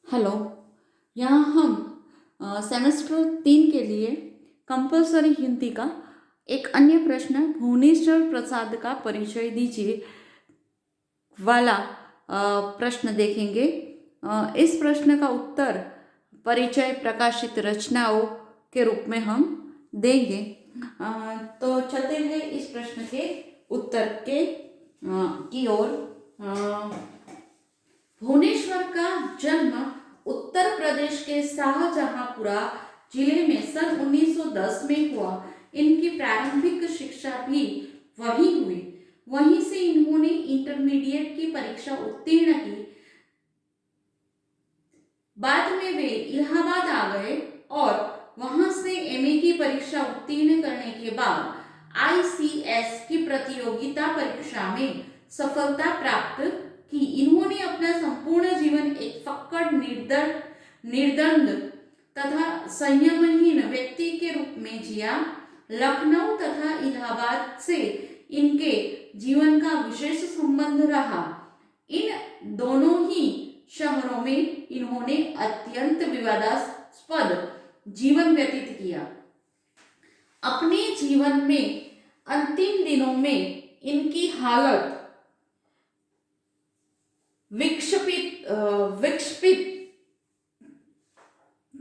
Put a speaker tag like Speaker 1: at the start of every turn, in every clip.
Speaker 1: Hello. यहाँ हम semester 3 के लिए कंपलसरी हिंदी का एक अन्य प्रश्न भुवनेश्वर प्रसाद का परिचय दीजिए वाला प्रश्न देखेंगे। इस प्रश्न का उत्तर परिचय प्रकाशित रचनाओं के रूप में हम देंगे। तो चलते हैं इस प्रश्न के उत्तर के की ओर। भुवनेश्वर का जन्म उत्तर प्रदेश के शाहजहांपुरा जिले में सन 1910 में हुआ। इनकी प्रारंभिक शिक्षा भी वहीं हुई। वहीं से इन्होंने इंटरमीडिएट की परीक्षा उत्तीर्ण की। बाद में वे इलाहाबाद आ गए और वहां से एमए की परीक्षा उत्तीर्ण करने के बाद आईसीएस की प्रतियोगिता परीक्षा में सफलता प्राप्त की। इन्होंने अपना संपूर्ण जीवन एक फक्कड़ निर्दंड तथा संयमहीन व्यक्ति के रूप में जिया। लखनऊ तथा इलाहाबाद से इनके जीवन का विशेष संबंध रहा। इन दोनों ही शहरों में इन्होंने अत्यंत विवादास्पद जीवन व्यतीत किया। अपने जीवन में अंतिम दिनों में इनकी हालत विक्षिपित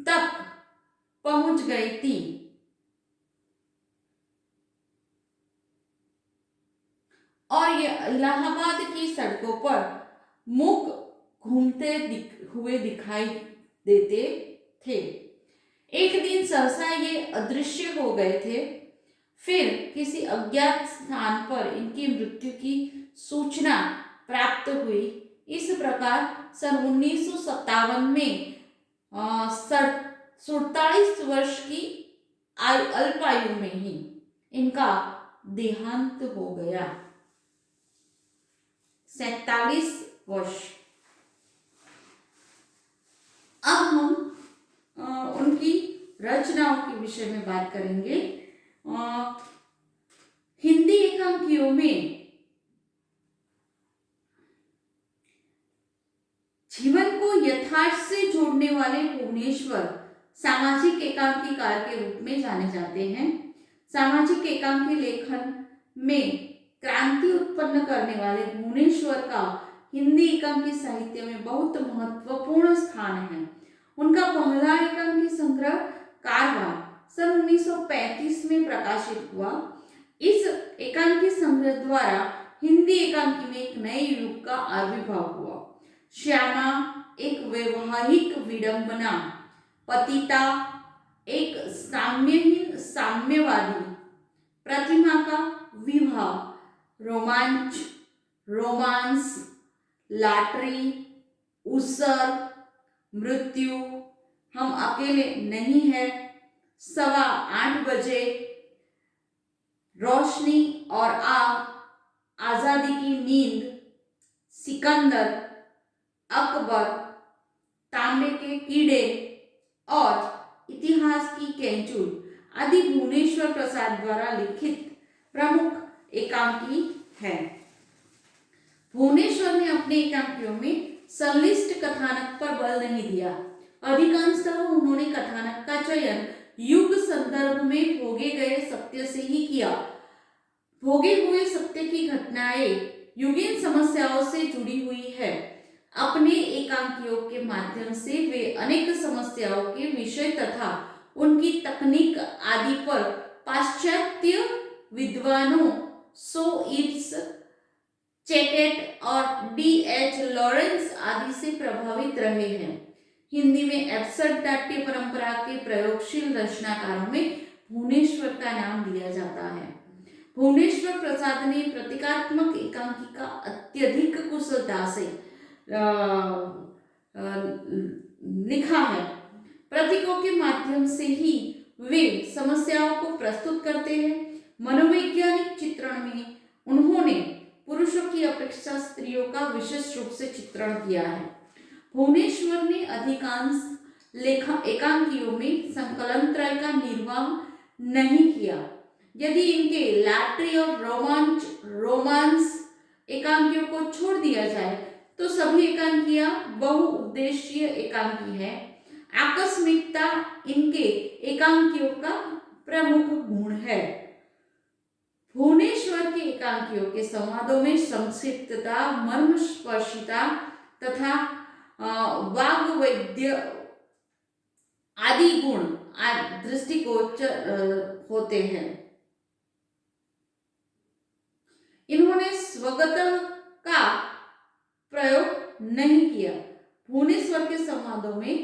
Speaker 1: तक पहुंच गई थी। और ये इलाहाबाद की सड़कों पर मूक घूमते हुए दिखाई देते थे। एक दिन सहसा ये अदृश्य हो गए थे। फिर किसी अज्ञात स्थान पर इनकी मृत्यु की सूचना प्राप्त हुई। इस प्रकार सन 1957 में 47 वर्ष की अल्पायु में ही इनका देहांत हो गया। 47 वर्ष। अब हम उनकी रचनाओं के विषय में बात करेंगे। हिंदी एकांकियों में जीवन को यथार्थ से जोड़ने वाले भुवनेश्वर सामाजिक एकांकीकार के रूप में जाने जाते हैं। सामाजिक एकांकी लेखन में क्रांति उत्पन्न करने वाले भुवनेश्वर का हिंदी एकांकी साहित्य में बहुत महत्वपूर्ण स्थान है। उनका पहला एकांकी संग्रह कारवां सन 1935 में प्रकाशित हुआ। इस एकांकी संग्रह द्वारा हिंदी एकांकी में एक नए युग का आविर्भाव हुआ। श्यामा एक वैवाहिक विडंबना, पतिता एक साम्यहीन साम्यवादी, प्रतिमा का विवाह, रोमांस, लाटरी, उसर, मृत्यु, हम अकेले नहीं है, 8:15 बजे, रोशनी और आग, आजादी की नींद, सिकंदर, अकबर, तांबे के कीड़े और इतिहास की कैंचुल आदि भुवनेश्वर प्रसाद द्वारा लिखित प्रमुख एकांकी है। भुवनेश्वर ने अपने एकांकियों में संलिष्ट कथानक पर बल नहीं दिया। अधिकांशतः उन्होंने कथानक का चयन युग संदर्भ में भोगे गए सत्य से ही किया। भोगे हुए सत्य की घटनाएं युगीन समस्याओं से जुड़ी हुई है। अपने एकांकियों के माध्यम से वे अनेक समस्याओं के विषय तथा उनकी तकनीक आदि पर पाश्चात्य विद्वानों सोइट्स, चेकेट और डी.एच. लॉरेंस आदि से प्रभावित रहे हैं। हिंदी में एब्सर्ड नाट्य परंपरा के प्रयोगशील रचनाकारों में भुवनेश्वर का नाम लिया जाता है। भुवनेश्वर प्रसाद ने प्रतीकात्मक एकांकी का अत्यधिक कुशलता से लिखा है। प्रतीकों के माध्यम से ही वे समस्याओं को प्रस्तुत करते हैं। मनोवैज्ञानिक चित्रण में उन्होंने पुरुषों की अपेक्षा स्त्रियों का विशेष रूप से चित्रण किया है। भुवनेश्वर ने अधिकांश एकांकियों में संकलन त्रय का निर्वाह नहीं किया। यदि इनके लाटरी और रोमांस एकांकियों को छोड़ दिया जाए तो सभी एकांकियां बहुउद्देशीय एकांकी है। आकस्मिकता इनके एकांकियों का प्रमुख गुण है। भुवनेश्वर के एकांकियों के संवादों में संक्षिप्तता, मर्मस्पर्शिता तथा वाग्वैद्य आदि गुण दृष्टिगोचर होते हैं। इन्होंने स्वगत का प्रयोग नहीं किया। भुवनेश्वर के संवादों में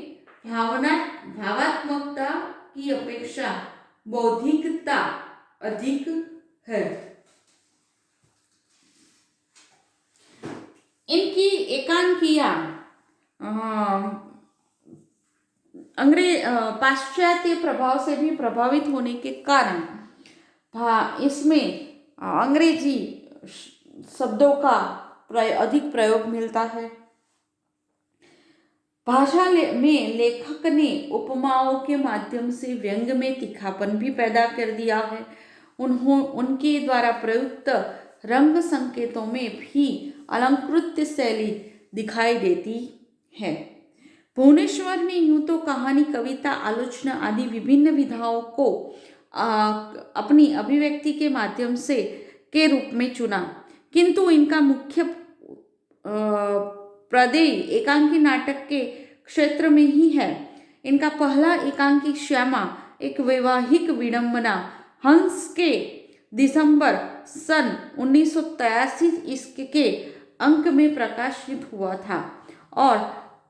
Speaker 1: भावात्मकता की अपेक्षा बौद्धिकता अधिक है। इनकी एकांकियां पाश्चात्य प्रभाव से भी प्रभावित होने के कारण इसमें अंग्रेजी शब्दों का अधिक प्रयोग मिलता है। भाषा में लेखक ने उपमाओं के माध्यम से व्यंग में तीखापन भी पैदा कर दिया है। उनके द्वारा प्रयुक्त रंग संकेतों में भी अलंकृत शैली दिखाई देती है। भुवनेश्वर ने यूं तो कहानी, कविता, आलोचना आदि विभिन्न विधाओं को अपनी अभिव्यक्ति के माध्यम से के रूप में चुना, किंतु इनका मुख्य प्रदेय एकांकी नाटक के क्षेत्र में ही है। इनका पहला एकांकी श्यामा एक वैवाहिक विडंबना हंस के दिसंबर सन 1983 ईस्वी के अंक में प्रकाशित हुआ था और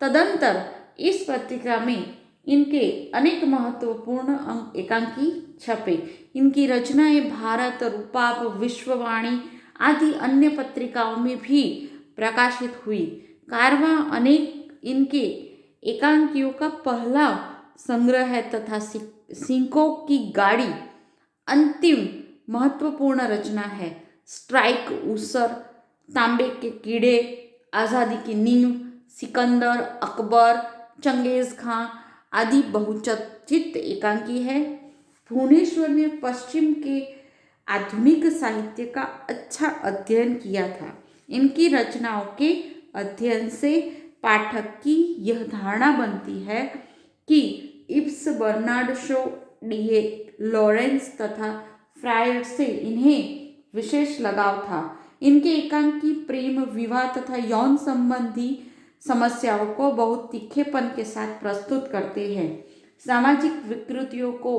Speaker 1: तदंतर इस पत्रिका में इनके अनेक महत्वपूर्ण एकांकी छपे। इनकी रचनाएं भारत, रूपाप, विश्ववाणी आदि अन्य पत्रिकाओं में भी प्रकाशित हुई। कारवां अनेक इनके एकांकियों का पहला संग्रह है तथा सिंकों की गाड़ी अंतिम महत्वपूर्ण रचना है। स्ट्राइक, ऊसर, तांबे के कीड़े, आज़ादी की नींव, सिकंदर, अकबर, चंगेज खां आदि बहुचर्चित एकांकी है। भुवनेश्वर ने पश्चिम के आधुनिक साहित्य का अच्छा अध्ययन किया था। इनकी रचनाओं के अध्ययन से पाठक की यह धारणा बनती है कि इब्स, बर्नार्ड शो, डी.ए. लॉरेंस तथा फ्रायड से इन्हें विशेष लगाव था। इनके एकांकी प्रेम, विवाह तथा यौन संबंधी समस्याओं को बहुत तीखेपन के साथ प्रस्तुत करते हैं। सामाजिक विकृतियों को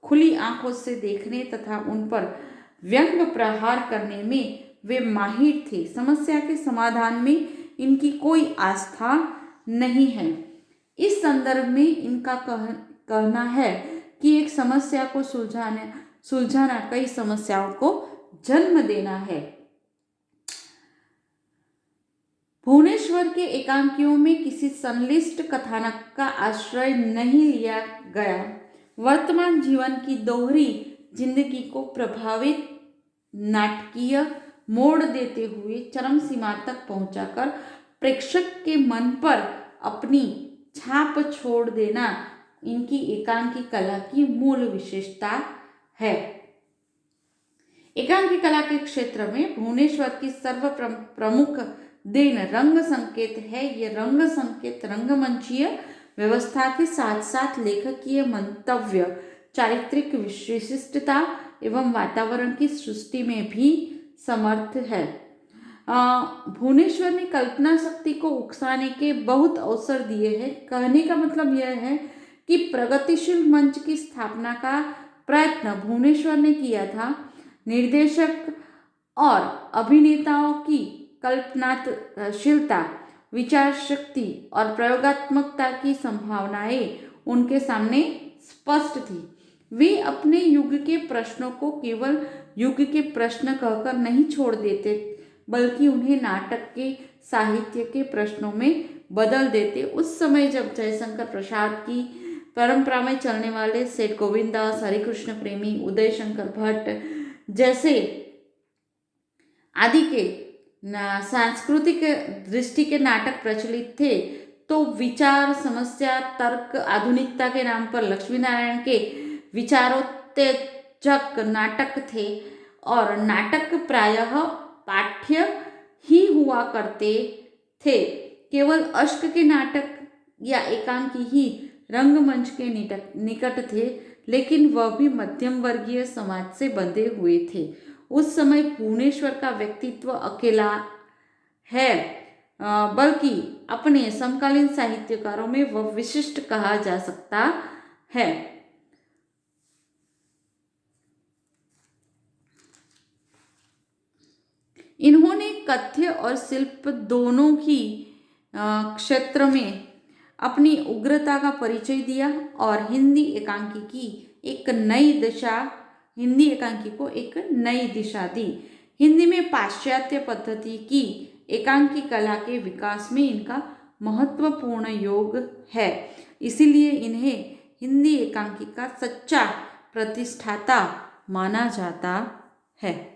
Speaker 1: खुली आंखों से देखने तथा उन पर व्यंग प्रहार करने में वे माहिर थे। समस्या के समाधान में इनकी कोई आस्था नहीं है। इस संदर्भ में इनका कहना है कि एक समस्या को सुलझाना कई समस्याओं को जन्म देना है। भुवनेश्वर के एकांकियों में किसी संश्लिष्ट कथानक का आश्रय नहीं लिया गया। वर्तमान जीवन की दोहरी जिंदगी को प्रभावित नाटकीय मोड़ देते हुए चरम सीमा तक पहुंचाकर प्रेक्षक के मन पर अपनी छाप छोड़ देना इनकी एकांकी कला की मूल विशेषता है। एकांकी कला के क्षेत्र में भुवनेश्वर की सर्व प्रमुख देन रंग संकेत है। ये रंग संकेत रंगमंचीय व्यवस्था के साथ साथ लेखकीय मंतव्य, चारित्रिक विशिष्टता एवं वातावरण की सृष्टि में भी समर्थ है। भुवनेश्वर ने कल्पना शक्ति को उकसाने के बहुत अवसर दिए हैं। कहने का मतलब यह है कि प्रगतिशील मंच की स्थापना का प्रयत्न भुवनेश्वर ने किया था। निर्देशक और अभिनेताओं की कल्पनाशीलता, विचार शक्ति और प्रयोगात्मकता की संभावनाएं उनके सामने स्पष्ट थी। वे अपने युग के प्रश्नों को केवल युग के प्रश्न कहकर नहीं छोड़ देते, बल्कि उन्हें नाटक के साहित्य के प्रश्नों में बदल देते। उस समय जब जयशंकर प्रसाद की परंपरा में चलने वाले सेठ गोविंददास, हरिकृष्ण प्रेमी, उदय शंकर भट्ट जैसे आदि के सांस्कृतिक दृष्टि के नाटक प्रचलित थे, तो विचार, समस्या, तर्क, आधुनिकता के नाम पर लक्ष्मी नारायण के विचारोत्तेजक नाटक थे और नाटक प्रायः पाठ्य ही हुआ करते थे। केवल अश्क के नाटक या एकांकी ही रंगमंच के निकट थे, लेकिन वह भी मध्यम वर्गीय समाज से बंधे हुए थे। उस समय भुवनेश्वर का व्यक्तित्व अकेला है, बल्कि अपने समकालीन साहित्यकारों में वह विशिष्ट कहा जा सकता है। इन्होंने कथ्य और शिल्प दोनों ही क्षेत्र में अपनी उग्रता का परिचय दिया और हिंदी एकांकी को एक नई दिशा दी। हिंदी में पाश्चात्य पद्धति की एकांकी कला के विकास में इनका महत्वपूर्ण योग है। इसीलिए इन्हें हिंदी एकांकी का सच्चा प्रतिष्ठाता माना जाता है।